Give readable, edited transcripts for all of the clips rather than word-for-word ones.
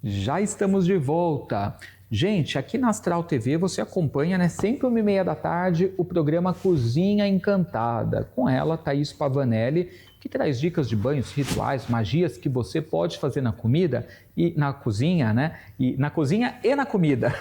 Já estamos de volta. Gente, aqui na Astral TV você acompanha, né, sempre 1h30 da tarde, o programa Cozinha Encantada. Com ela, Thaís Pavanelli, que traz dicas de banhos, rituais, magias que você pode fazer na comida e na cozinha, né? E na cozinha e na comida.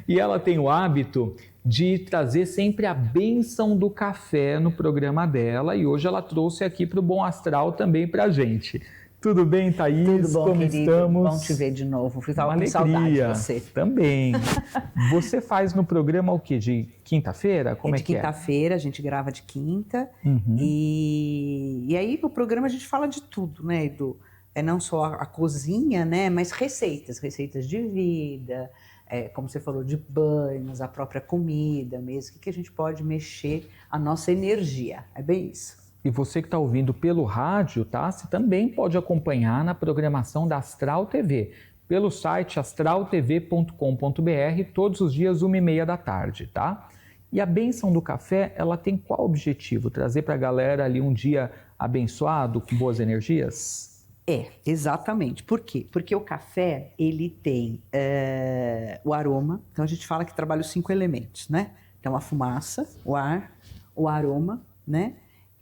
E ela tem o hábito de trazer sempre a bênção do café no programa dela. E hoje ela trouxe aqui para o Bom Astral também para a gente. Tudo bem, Thaís? Tudo bom, como querido? Estamos? Bom te ver de novo. Estava com Alegria. saudade de você. Também. Você faz no programa o quê? De quinta-feira? Como é que é? De quinta-feira, a gente grava de quinta. Uhum. E aí no programa a gente fala de tudo, né, Edu? É não só a cozinha, né, mas receitas de vida, como você falou, de banhos, a própria comida mesmo. O que a gente pode mexer a nossa energia. É bem isso. E você que está ouvindo pelo rádio, tá? Você também pode acompanhar na programação da Astral TV, pelo site astraltv.com.br, todos os dias 1h30 da tarde, tá? E a bênção do café, ela tem qual objetivo? Trazer para a galera ali um dia abençoado, com boas energias? Exatamente. Por quê? Porque o café, ele tem o aroma. Então a gente fala que trabalha os 5 elementos, né? Então a fumaça, o ar, o aroma, né?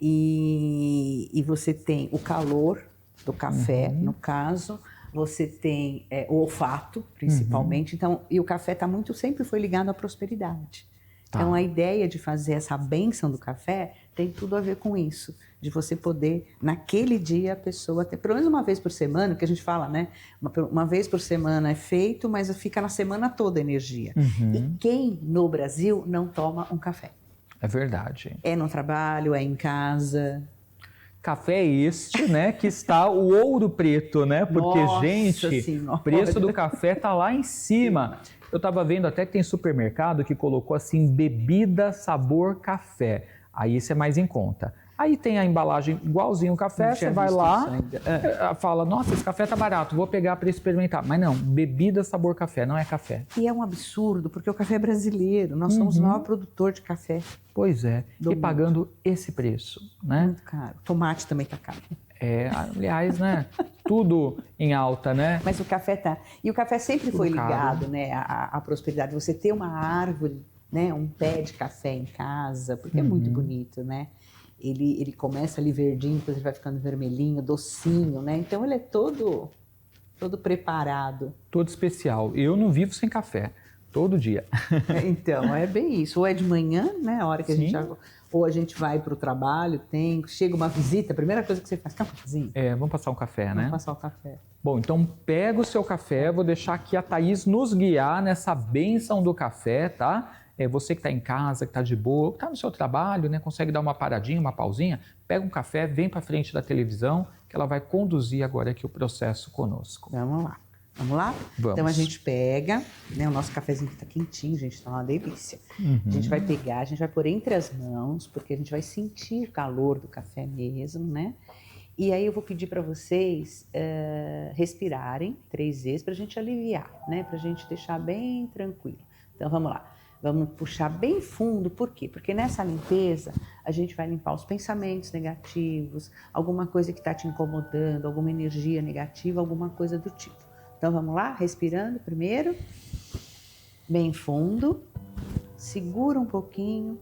E você tem o calor do café, no caso, você tem o olfato, principalmente. Então, e o café sempre foi ligado à prosperidade. Tá. Então, a ideia de fazer essa bênção do café tem tudo a ver com isso, de você poder, naquele dia, a pessoa ter, pelo menos uma vez por semana, que a gente fala, né? Uma vez por semana é feito, mas fica na semana toda a energia. E quem no Brasil não toma um café? É verdade. É no trabalho, é em casa. Café este, né, que está o ouro preto, né? Porque, Nossa gente, senhora. o preço do café tá lá em cima. Eu estava vendo até que tem supermercado que colocou assim, bebida sabor café. Aí isso é mais em conta. Aí tem a embalagem igualzinho o café, você vai lá, fala, nossa, esse café tá barato, vou pegar para experimentar. Mas não, bebida sabor café, não é café. E é um absurdo, porque o café é brasileiro, nós somos o maior produtor de café. Pois é, e pagando esse preço, né? Muito caro. Tomate também tá caro. Aliás, né? Tudo em alta, né? Mas o café tá. E o café sempre tudo foi ligado, caro, né? À prosperidade. Você ter uma árvore, né? Um pé de café em casa, porque é muito bonito, né? Ele começa ali verdinho, depois ele vai ficando vermelhinho, docinho, né? Então ele é todo preparado. Todo especial. Eu não vivo sem café, todo dia. Então, é bem isso. Ou é de manhã, né? A hora que ou a gente vai para o trabalho, chega uma visita, a primeira coisa que você faz, quer um cafezinho? Vamos passar um café, né? Vamos passar o café. Bom, então pega o seu café, vou deixar aqui a Thaís nos guiar nessa bênção do café, tá? Você que está em casa, que está de boa, que está no seu trabalho, né, consegue dar uma paradinha, uma pausinha, pega um café, vem para frente da televisão, que ela vai conduzir agora aqui o processo conosco. Vamos lá. Vamos lá? Vamos. Então a gente pega, né, o nosso cafezinho que está quentinho, gente, está uma delícia. A gente vai pegar, a gente vai pôr entre as mãos, porque a gente vai sentir o calor do café mesmo, né? E aí eu vou pedir para vocês respirarem 3 vezes para a gente aliviar, né? Para a gente deixar bem tranquilo. Então vamos lá. Vamos puxar bem fundo, por quê? Porque nessa limpeza a gente vai limpar os pensamentos negativos, alguma coisa que está te incomodando, alguma energia negativa, alguma coisa do tipo. Então vamos lá, respirando primeiro, bem fundo, segura um pouquinho,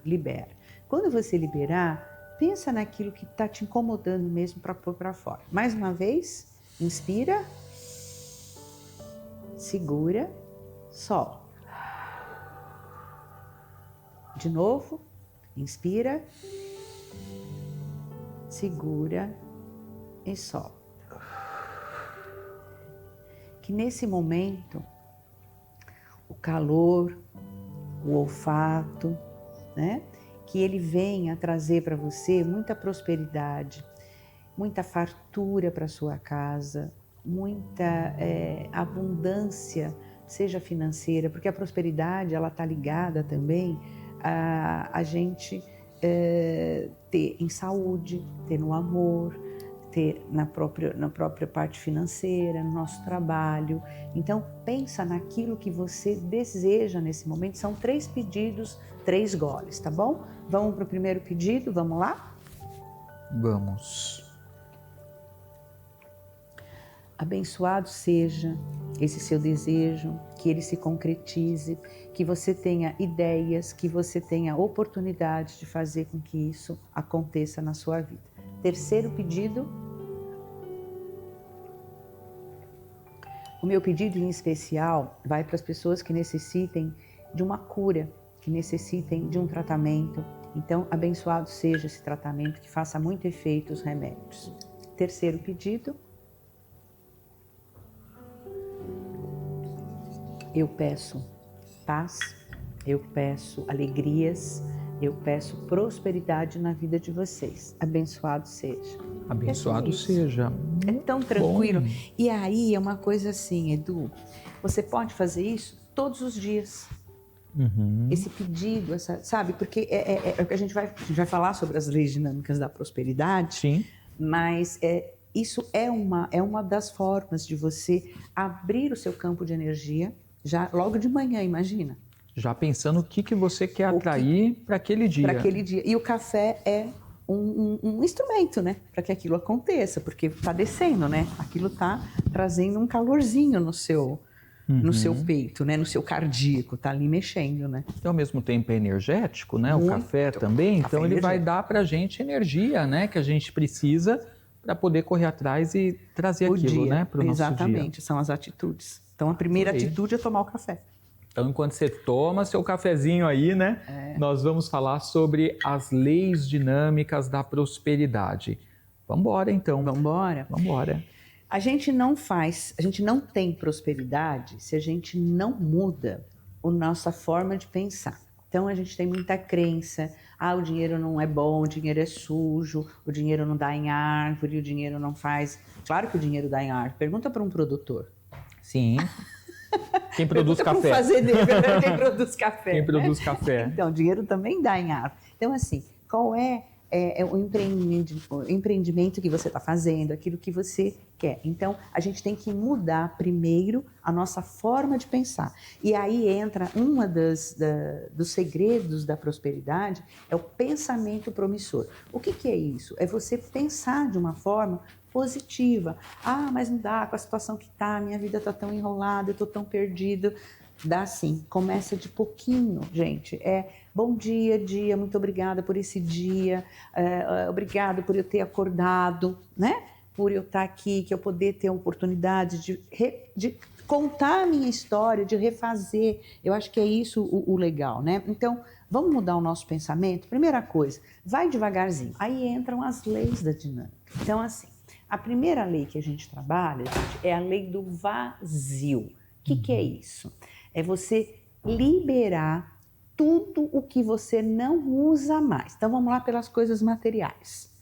libera. Quando você liberar, pensa naquilo que está te incomodando mesmo para pôr para fora. Mais uma vez, inspira, segura, solta. De novo, inspira, segura e solta. Que nesse momento, o calor, o olfato, né? Que ele venha trazer para você muita prosperidade, muita fartura para sua casa, muita abundância, seja financeira, porque a prosperidade ela está ligada também a gente ter em saúde, ter no amor, ter na própria parte financeira, no nosso trabalho. Então, pensa naquilo que você deseja nesse momento. São 3 pedidos, 3 goles, tá bom? Vamos para o primeiro pedido, vamos lá? Vamos. abençoado seja esse seu desejo, que ele se concretize, que você tenha ideias, que você tenha oportunidade de fazer com que isso aconteça na sua vida. Terceiro pedido. O meu pedido em especial vai para as pessoas que necessitem de uma cura, que necessitem de um tratamento. Então, abençoado seja esse tratamento, que faça muito efeito os remédios. Terceiro pedido. Eu peço paz, eu peço alegrias, eu peço prosperidade na vida de vocês. Abençoado seja. Abençoado seja. É tão tranquilo. Bom. E aí é uma coisa assim, Edu, você pode fazer isso todos os dias. Esse pedido, sabe? Porque a gente vai falar sobre as leis dinâmicas da prosperidade. Sim. Mas isso é uma das formas de você abrir o seu campo de energia já logo de manhã, imagina. Já pensando o que você quer atrair para aquele dia. Para aquele dia. E o café é um instrumento, né? Para que aquilo aconteça, porque está descendo, né? Aquilo está trazendo um calorzinho no seu peito, né? No seu cardíaco, está ali mexendo, né? E ao mesmo tempo é energético, né? Muito. O café também, Café então ele vai energético. dar para a gente energia, né? Que a gente precisa para poder correr atrás e trazer aquilo, né? Para o nosso dia. Exatamente, são as atitudes. Então a primeira atitude é tomar o café. Então, enquanto você toma seu cafezinho aí, né? Nós vamos falar sobre as leis dinâmicas da prosperidade. Vamos embora, então. Vamos embora? Vamos embora. A gente não tem prosperidade se a gente não muda a nossa forma de pensar. Então a gente tem muita crença, o dinheiro não é bom, o dinheiro é sujo, o dinheiro não dá em árvore, o dinheiro não faz... Claro que o dinheiro dá em árvore. Pergunta para um produtor. Sim. Quem produz café. Para um fazendeiro, quem produz café. Quem produz café. Então, o dinheiro também dá em árvore. Então, assim, qual é o empreendimento que você está fazendo, aquilo que você quer? Então, a gente tem que mudar primeiro a nossa forma de pensar. E aí entra dos segredos da prosperidade, é o pensamento promissor. O que é isso? É você pensar de uma forma positiva. Mas não dá, com a situação que está, minha vida está tão enrolada, eu estou tão perdido. Dá sim, começa de pouquinho, gente. Bom dia, muito obrigada por esse dia, obrigado por eu ter acordado, né? Por eu estar aqui, que eu poder ter a oportunidade de contar a minha história, de refazer. Eu acho que é isso o legal, né? Então, vamos mudar o nosso pensamento? Primeira coisa, vai devagarzinho. Aí entram as leis da dinâmica. Então, assim, a primeira lei que a gente trabalha, gente, é a lei do vazio. O que é isso? É você liberar tudo o que você não usa mais. Então, vamos lá pelas coisas materiais.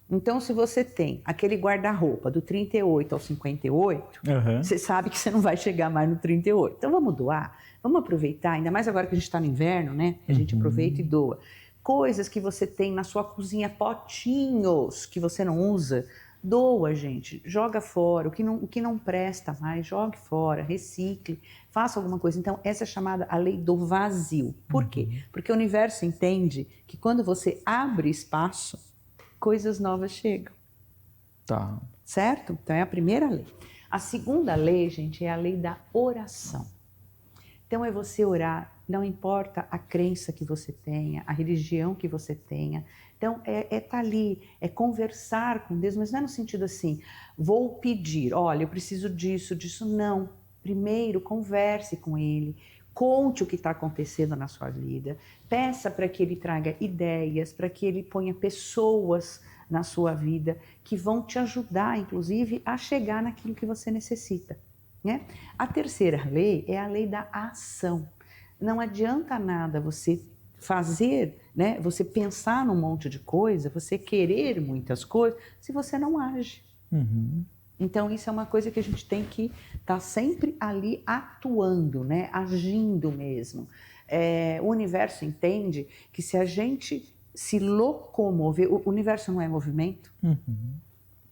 Então, se você tem aquele guarda-roupa do 38 ao 58, você sabe que você não vai chegar mais no 38. Então, vamos doar, vamos aproveitar, ainda mais agora que a gente está no inverno, né? A gente aproveita e doa. Coisas que você tem na sua cozinha, potinhos que você não usa, doa, gente, joga fora, o que não presta mais, jogue fora, recicle, faça alguma coisa. Então, essa é chamada a lei do vazio. Por quê? Porque o universo entende que quando você abre espaço, coisas novas chegam. Tá. Certo? Então, é a primeira lei. A segunda lei, gente, é a lei da oração. Então, é você orar, não importa a crença que você tenha, a religião que você tenha. Então, tá ali, é conversar com Deus, mas não é no sentido assim, vou pedir, olha, eu preciso disso, não. Primeiro, converse com Ele, conte o que está acontecendo na sua vida, peça para que Ele traga ideias, para que Ele ponha pessoas na sua vida que vão te ajudar, inclusive, a chegar naquilo que você necessita, né? A terceira lei é a lei da ação. Não adianta nada você fazer, né? Você pensar num monte de coisa, você querer muitas coisas, se você não age. Então, isso é uma coisa que a gente tem que estar sempre ali atuando, né? Agindo mesmo. O universo entende que se a gente se locomover, o universo não é movimento,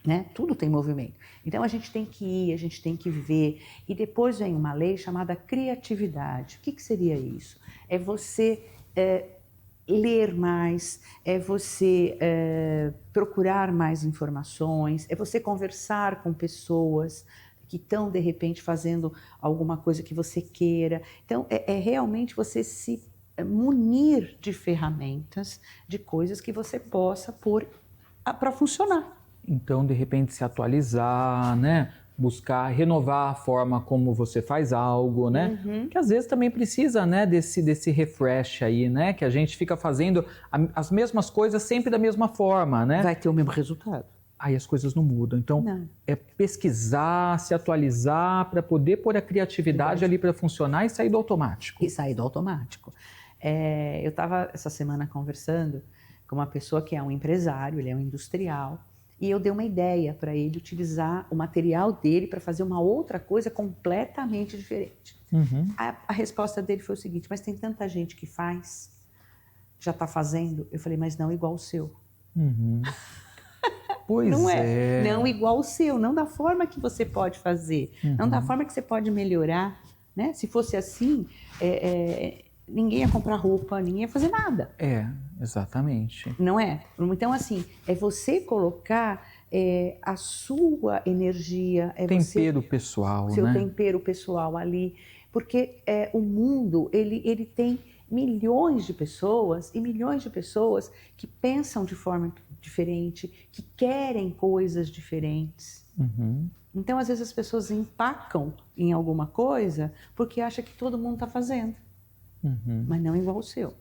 né? Tudo tem movimento. Então, a gente tem que ir, a gente tem que ver. E depois vem uma lei chamada criatividade. O que seria isso? É você ler mais, é você procurar mais informações, é você conversar com pessoas que estão, de repente, fazendo alguma coisa que você queira. Então, é realmente você se munir de ferramentas, de coisas que você possa pôr para funcionar. Então, de repente, se atualizar, né? Buscar renovar a forma como você faz algo, né? Que às vezes também precisa, né, desse refresh aí, né? Que a gente fica fazendo as mesmas coisas sempre da mesma forma, né? Vai ter o mesmo resultado. Aí as coisas não mudam. Então, é pesquisar, se atualizar para poder pôr a criatividade ali para funcionar e sair do automático. E sair do automático. Eu estava essa semana conversando com uma pessoa que é um empresário, ele é um industrial, e eu dei uma ideia para ele utilizar o material dele para fazer uma outra coisa completamente diferente. A resposta dele foi o seguinte: mas tem tanta gente que faz, já está fazendo. Eu falei, mas não igual o seu. Pois não é. Não igual o seu, não da forma que você pode fazer, não da forma que você pode melhorar, né? Se fosse assim, ninguém ia comprar roupa, ninguém ia fazer nada. Exatamente. Não é? Então, assim, é você colocar a sua energia, tempero pessoal, seu né? tempero pessoal ali, porque o mundo, ele tem milhões de pessoas e milhões de pessoas que pensam de forma diferente, que querem coisas diferentes. Então, às vezes, as pessoas empacam em alguma coisa porque acham que todo mundo está fazendo, mas não igual o seu.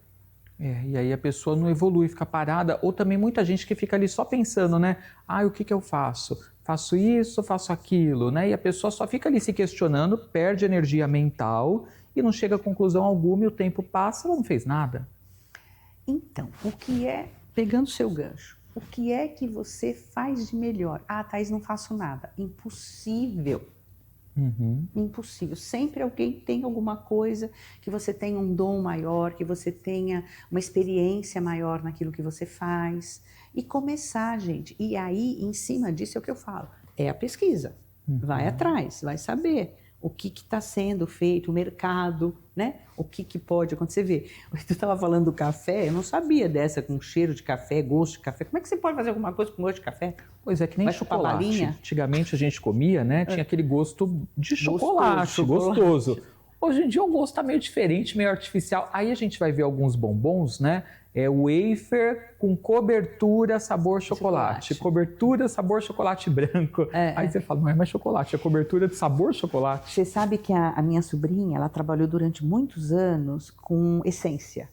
E aí a pessoa não evolui, fica parada, ou também muita gente que fica ali só pensando, né? O que eu faço? Faço isso, faço aquilo, né? E a pessoa só fica ali se questionando, perde energia mental e não chega a conclusão alguma e o tempo passa, ela não fez nada. Então, pegando o seu gancho, o que é que você faz de melhor? Thaís, não faço nada. Impossível. Impossível. Sempre alguém tem alguma coisa, que você tenha um dom maior, que você tenha uma experiência maior naquilo que você faz. E começar, gente. E aí, em cima disso, é o que eu falo. É a pesquisa. Vai atrás, vai saber o que está sendo feito, o mercado, né? O que pode acontecer. Vê, tu estava falando do café, eu não sabia dessa com cheiro de café, gosto de café. Como é que você pode fazer alguma coisa com gosto de café? Pois é, que nem chocolate. Antigamente a gente comia, né? Tinha aquele gosto de chocolate, gostoso. Hoje em dia o gosto está meio diferente, meio artificial. Aí a gente vai ver alguns bombons, né? Wafer com cobertura sabor chocolate. Cobertura sabor chocolate branco. Aí você fala, não é mais chocolate, é cobertura de sabor chocolate. Você sabe que a minha sobrinha, ela trabalhou durante muitos anos com essência.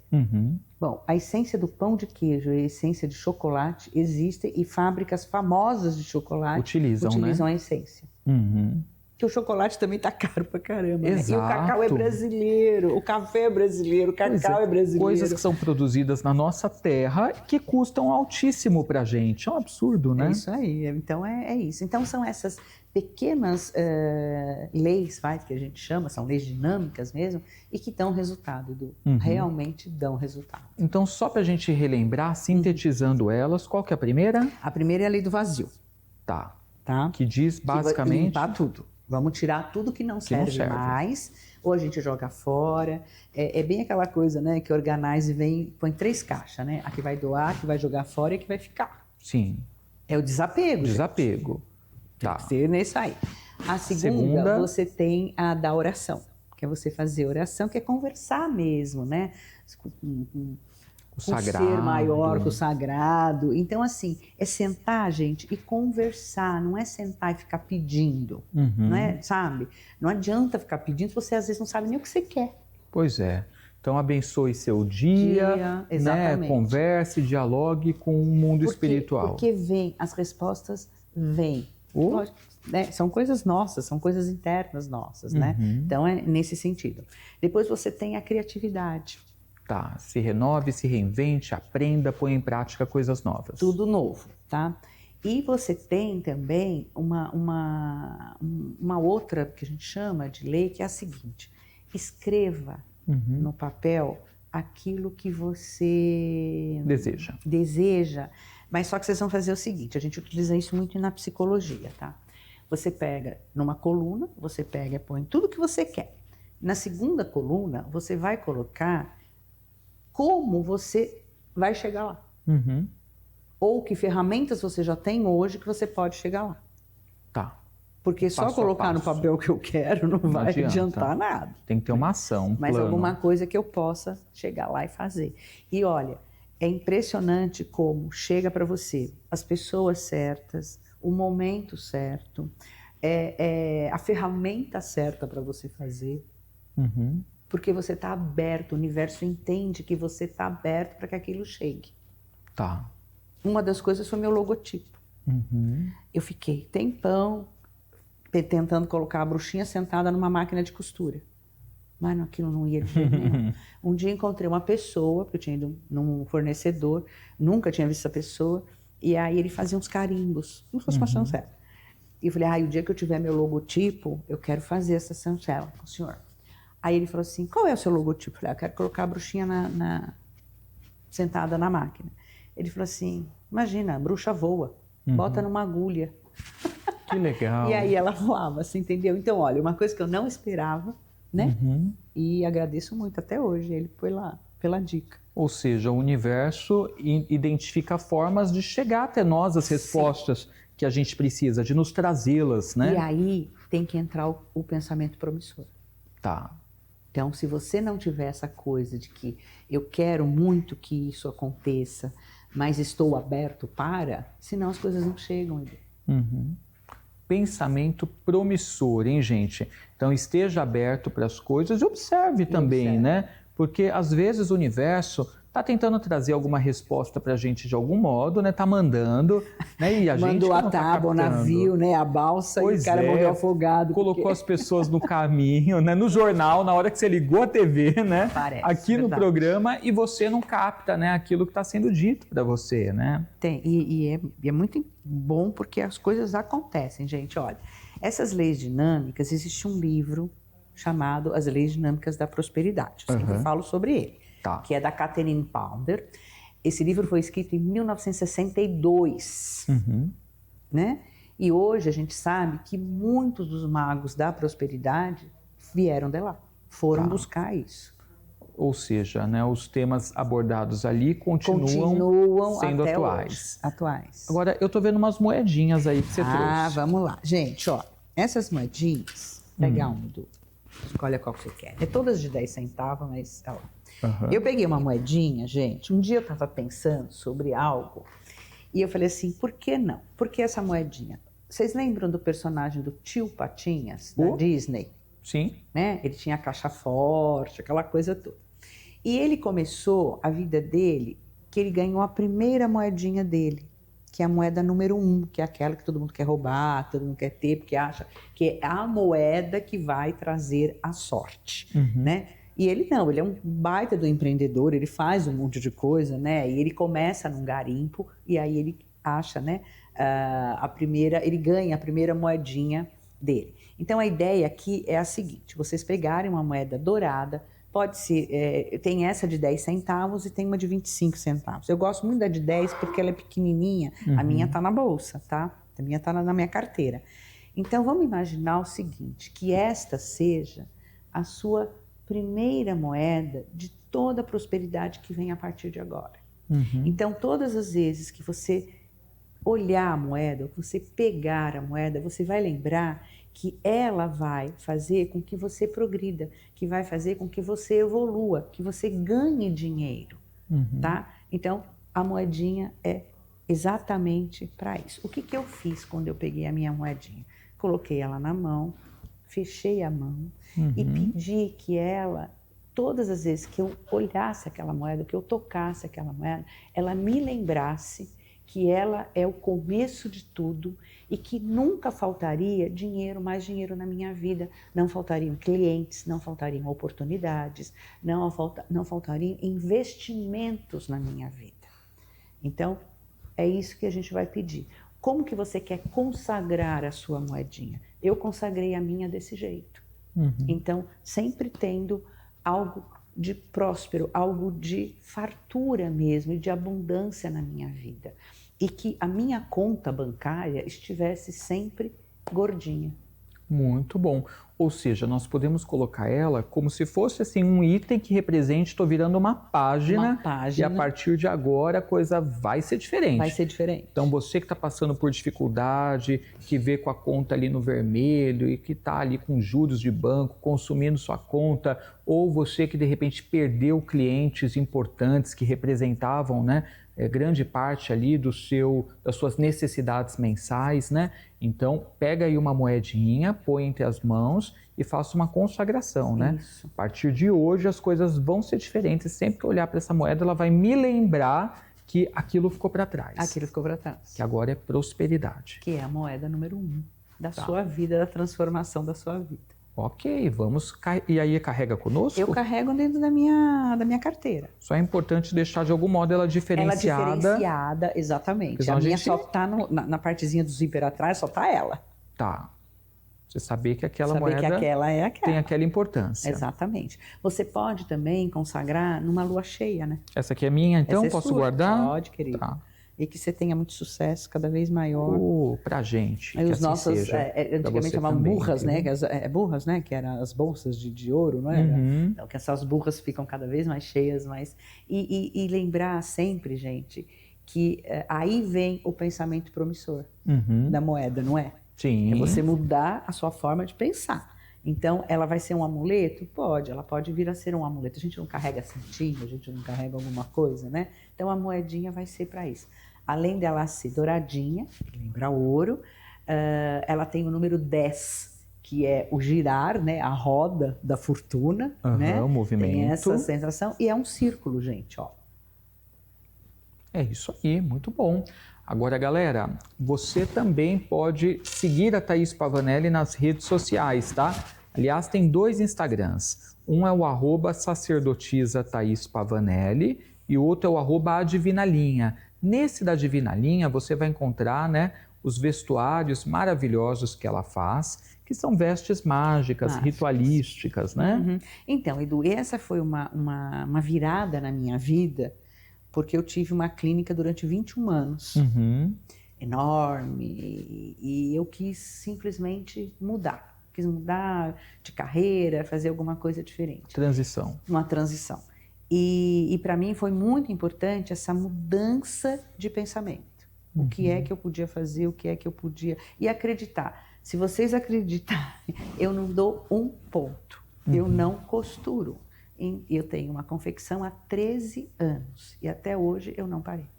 Bom, a essência do pão de queijo e a essência de chocolate existem e fábricas famosas de chocolate utilizam a essência. Que o chocolate também tá caro pra caramba, né? E o cacau é brasileiro, o café é brasileiro, o cacau é brasileiro. Coisas que são produzidas na nossa terra que custam altíssimo pra gente. É um absurdo, né? É isso aí. Então é isso. Então são essas pequenas leis, que a gente chama, são leis dinâmicas mesmo, e que dão resultado, realmente dão resultado. Então, só pra gente relembrar, sintetizando elas, qual que é a primeira? A primeira é a lei do vazio. Tá. Que diz basicamente... Que limpar tudo. Vamos tirar tudo que não serve mais, ou a gente joga fora. É bem aquela coisa, né, que organize e põe 3 caixas, né? A que vai doar, a que vai jogar fora e a que vai ficar. Sim. É o desapego. Desapego. Tem que ser nesse aí. A segunda, você tem a da oração, que é você fazer oração, que é conversar mesmo, né? O sagrado. Ser maior que o sagrado. Então, assim, é sentar, gente, e conversar. Não é sentar e ficar pedindo, não é, sabe? Não adianta ficar pedindo, você às vezes não sabe nem o que você quer. Pois é. Então, abençoe seu dia, né? Converse, dialogue com o mundo espiritual. Porque as respostas vêm. Né? São coisas nossas, são coisas internas nossas, né? Então, é nesse sentido. Depois você tem a criatividade. Se renove, se reinvente, aprenda, põe em prática coisas novas. Tudo novo, tá? E você tem também uma outra que a gente chama de lei, que é a seguinte: escreva no papel aquilo que você deseja. Mas só que vocês vão fazer o seguinte, a gente utiliza isso muito na psicologia, tá? Você pega numa coluna, você pega e põe tudo que você quer. Na segunda coluna, você vai colocar como você vai chegar lá. Uhum. Ou que ferramentas você já tem hoje que você pode chegar lá. Tá. Porque só Passo a colocar no passo. papel que eu quero não vai adianta. adiantar nada. Tem que ter uma ação, um Mas plano. alguma coisa que eu possa chegar lá e fazer. E olha, é impressionante como chega para você as pessoas certas, o momento certo, a ferramenta certa para você fazer. Uhum. Porque você está aberto, o universo entende que você está aberto para que aquilo chegue. Tá. Uma das coisas foi meu logotipo. Uhum. Eu fiquei tempão tentando colocar a bruxinha sentada numa máquina de costura. Mas aquilo não ia de jeito nenhum. Um dia encontrei uma pessoa, porque eu tinha ido num fornecedor, nunca tinha visto essa pessoa, e aí ele fazia uns carimbos, como se fosse uma chancela. E eu falei, o dia que eu tiver meu logotipo, eu quero fazer essa chancela com o senhor. Aí ele falou assim, qual é o seu logotipo? Eu falei, eu quero colocar a bruxinha sentada na máquina. Ele falou assim, imagina, a bruxa voa, bota numa agulha. Que legal. E aí ela voava, você entendeu? Então, olha, uma coisa que eu não esperava, né? E agradeço muito até hoje, ele foi lá, pela dica. Ou seja, o universo identifica formas de chegar até nós as respostas que a gente precisa, de nos trazê-las, né? E aí tem que entrar o pensamento promissor. Tá. Então, se você não tiver essa coisa de que eu quero muito que isso aconteça, mas estou aberto para, senão as coisas não chegam. Pensamento promissor, hein, gente? Então, esteja aberto para as coisas e observe também, né? Porque, às vezes, o universo está tentando trazer alguma resposta para a gente de algum modo, né? Tá mandando, né? E a gente mandou a não tá tábua, o captando. navio, né? A balsa, Pois e o cara morreu afogado. Colocou as pessoas no caminho, né? No jornal, na hora que você ligou a TV, né? Parece, aqui no verdade. programa, e você não capta, né? Aquilo que está sendo dito para você, né? Tem, e é muito bom porque as coisas acontecem, gente. Olha, essas leis dinâmicas, existe um livro chamado As Leis Dinâmicas da Prosperidade. Eu sempre falo sobre ele, que é da Catherine Ponder. Esse livro foi escrito em 1962, né? E hoje a gente sabe que muitos dos magos da prosperidade vieram de lá, foram buscar isso. Ou seja, né, os temas abordados ali continuam sendo até atuais. Atuais. Agora, eu tô vendo umas moedinhas aí que você trouxe. Vamos lá. Gente, ó, essas moedinhas, pegar escolha qual que você quer. É todas de 10 centavos, mas ó. Eu peguei uma moedinha, gente, um dia eu tava pensando sobre algo e eu falei assim, por que não? Por que essa moedinha? Vocês lembram do personagem do Tio Patinhas, da Disney? Sim. Né? Ele tinha a caixa forte, aquela coisa toda. E ele começou a vida dele, que ele ganhou a primeira moedinha dele, que é a moeda número 1, que é aquela que todo mundo quer roubar, todo mundo quer ter, porque acha que é a moeda que vai trazer a sorte, né? E ele não, ele é um baita do empreendedor, ele faz um monte de coisa, né? E ele começa num garimpo e aí ele acha, né? Ele ganha a primeira moedinha dele. Então a ideia aqui é a seguinte: vocês pegarem uma moeda dourada, pode ser, tem essa de 10 centavos e tem uma de 25 centavos. Eu gosto muito da de 10 porque ela é pequenininha, a minha tá na bolsa, tá? A minha tá na minha carteira. Então vamos imaginar o seguinte, que esta seja a sua primeira moeda de toda a prosperidade que vem a partir de agora. Então todas as vezes que você olhar a moeda, que você pegar a moeda, você vai lembrar que ela vai fazer com que você progrida, que vai fazer com que você evolua, que você ganhe dinheiro, tá? Então, a moedinha é exatamente para isso. O que eu fiz quando eu peguei a minha moedinha? Coloquei ela na mão, fechei a mão e pedi que ela, todas as vezes que eu olhasse aquela moeda, que eu tocasse aquela moeda, ela me lembrasse que ela é o começo de tudo e que nunca faltaria dinheiro, mais dinheiro na minha vida. Não faltariam clientes, não faltariam oportunidades, não faltariam investimentos na minha vida. Então, é isso que a gente vai pedir. Como que você quer consagrar a sua moedinha? Eu consagrei a minha desse jeito. Então, sempre tendo algo de próspero, algo de fartura mesmo, e de abundância na minha vida. E que a minha conta bancária estivesse sempre gordinha. Muito bom. Ou seja, nós podemos colocar ela como se fosse assim um item que represente, estou virando uma página, e a partir de agora a coisa vai ser diferente. Vai ser diferente. Então você que está passando por dificuldade, que vê com a conta ali no vermelho e que está ali com juros de banco, consumindo sua conta, ou você que de repente perdeu clientes importantes que representavam, né, grande parte ali das suas necessidades mensais, né? Então, pega aí uma moedinha, põe entre as mãos e faça uma consagração, né? Isso. A partir de hoje as coisas vão ser diferentes. Sempre que eu olhar para essa moeda, ela vai me lembrar que aquilo ficou para trás. Aquilo ficou para trás. Que agora é prosperidade. Que é a moeda número 1 da sua vida, da transformação da sua vida. Ok, vamos. E aí carrega conosco? Eu carrego dentro da minha carteira. Só é importante deixar de algum modo ela diferenciada. Ela diferenciada, exatamente. A minha só está na partezinha do zíper atrás, só está ela. Tá. Você saber que aquela moeda que aquela é aquela. tem aquela importância. Exatamente. Você pode também consagrar numa lua cheia, né? Essa aqui é minha, então? Essa é posso sua. guardar? Pode, querido. Tá. E que você tenha muito sucesso, cada vez maior. Pra gente. Aí que os assim nossos, seja, antigamente chamavam também, burras, né? Burras, né? Que eram as bolsas de ouro, não era? Então, que essas burras ficam cada vez mais cheias, mais... E lembrar sempre, gente, que aí vem o pensamento promissor da moeda, não é? Sim. É você mudar a sua forma de pensar. Então, ela vai ser um amuleto? Pode, ela pode vir a ser um amuleto. A gente não carrega santinho, a gente não carrega alguma coisa, né? Então, a moedinha vai ser para isso. Além dela ser douradinha, que lembra ouro, ela tem o número 10, que é o girar, né? A roda da fortuna, né? O movimento. Tem essa sensação. E é um círculo, gente, ó. É isso aí, muito bom. Agora, galera, você também pode seguir a Thaís Pavanelli nas redes sociais, tá? Aliás, tem 2 Instagrams. Um é o @sacerdotisa Thaís Pavanelli e o outro é o @adivinalinha. Nesse da Divina Linha, você vai encontrar, né, os vestuários maravilhosos que ela faz, que são vestes mágicas, ritualísticas, né? Então, Edu, essa foi uma virada na minha vida, porque eu tive uma clínica durante 21 anos, enorme, e eu quis simplesmente mudar. Quis mudar de carreira, fazer alguma coisa diferente. Transição. Uma transição. E para mim foi muito importante essa mudança de pensamento. O que é que eu podia fazer, o que é que eu podia... E acreditar. Se vocês acreditarem, eu não dou um ponto. Eu não costuro. Eu tenho uma confecção há 13 anos e até hoje eu não parei.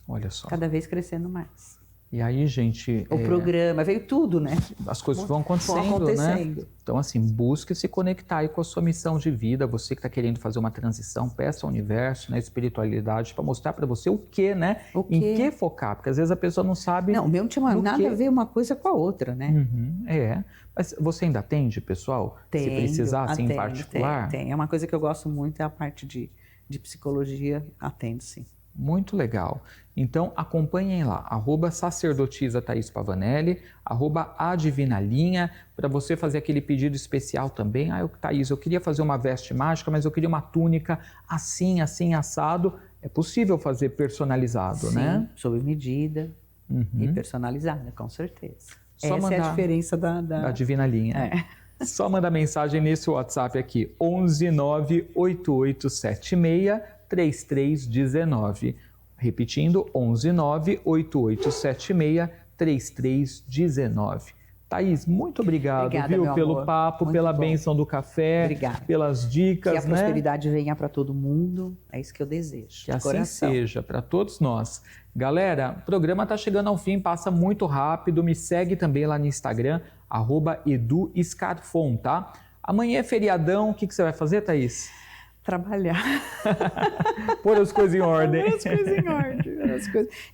Olha só. Cada vez crescendo mais. E aí, gente... O programa, veio tudo, né? As coisas vão acontecendo, né? Então, assim, busque se conectar aí com a sua missão de vida. Você que está querendo fazer uma transição, peça ao universo, né, espiritualidade, para mostrar para você o que, né? Em que focar, porque às vezes a pessoa não sabe... Não, o meu não tinha nada a ver uma coisa com a outra, né? Mas você ainda atende, pessoal? Se precisasse em particular? Tem. É uma coisa que eu gosto muito, é a parte de psicologia, atendo sim. Muito legal. Então, acompanhem lá, @sacerdotisa Thaís Pavanelli, @adivinalinha, para você fazer aquele pedido especial também. Thaís, eu queria fazer uma veste mágica, mas eu queria uma túnica assim, assim, assado. É possível fazer personalizado, né? Sim, sob medida e personalizada, com certeza. Só essa é a diferença da Divina Linha. Só mandar mensagem nesse WhatsApp aqui, 11 98876 3319. Repetindo, 11 98876 3319. Thaís, muito obrigado, viu, pelo papo, muito pela bênção do café, Obrigada. Pelas dicas, que a prosperidade venha para todo mundo, é isso que eu desejo. Que assim seja, para todos nós. Galera, o programa está chegando ao fim, passa muito rápido, me segue também lá no Instagram, @eduscarfon, tá? Amanhã é feriadão, o que você vai fazer, Thaís? Trabalhar. Pôr as coisas em ordem. Pôr as coisas em ordem.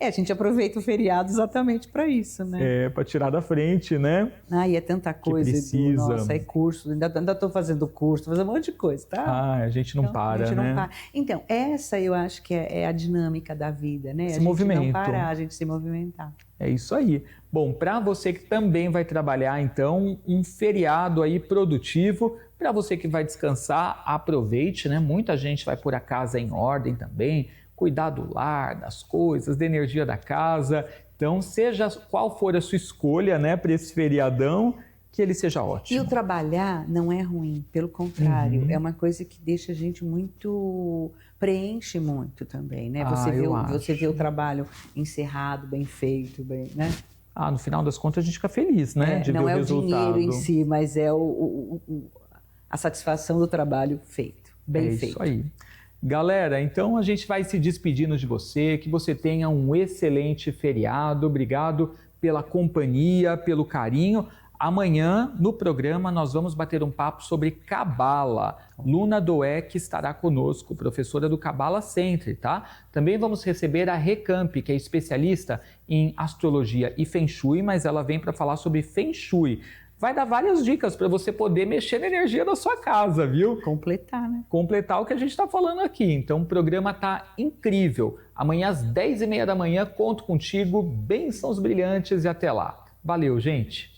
A gente aproveita o feriado exatamente para isso, né? Para tirar da frente, né? E é tanta coisa. Que precisa. Nossa, é curso, ainda estou fazendo curso, fazendo um monte de coisa, tá? A gente não para, né? Não para. Então, essa eu acho que é a dinâmica da vida, né? Esse movimento. A gente não parar, a gente se movimentar. É isso aí. Bom, para você que também vai trabalhar, então, um feriado aí produtivo. Para você que vai descansar, aproveite, né? Muita gente vai pôr a casa em ordem também, cuidar do lar, das coisas, da energia da casa. Então, seja qual for a sua escolha, né, para esse feriadão, que ele seja E ótimo. o trabalhar não é ruim, pelo contrário, é uma coisa que deixa a gente muito, preenche muito também, né? Você vê o trabalho encerrado, bem feito, bem, né? No final das contas a gente fica feliz, né? De ver o resultado. Não é o dinheiro em si, mas é a satisfação do trabalho feito, bem feito. Isso aí. Galera, então a gente vai se despedindo de você, que você tenha um excelente feriado, obrigado pela companhia, pelo carinho. Amanhã, no programa, nós vamos bater um papo sobre Cabala. Luna Doeck estará conosco, professora do Cabala Center, tá? Também vamos receber a Recamp, que é especialista em astrologia e Feng Shui, mas ela vem para falar sobre Feng Shui. Vai dar várias dicas para você poder mexer na energia da sua casa, viu? Completar, né? Completar o que a gente está falando aqui. Então, o programa tá incrível. Amanhã, às 10h30 da manhã, conto contigo. Bênçãos brilhantes e até lá. Valeu, gente!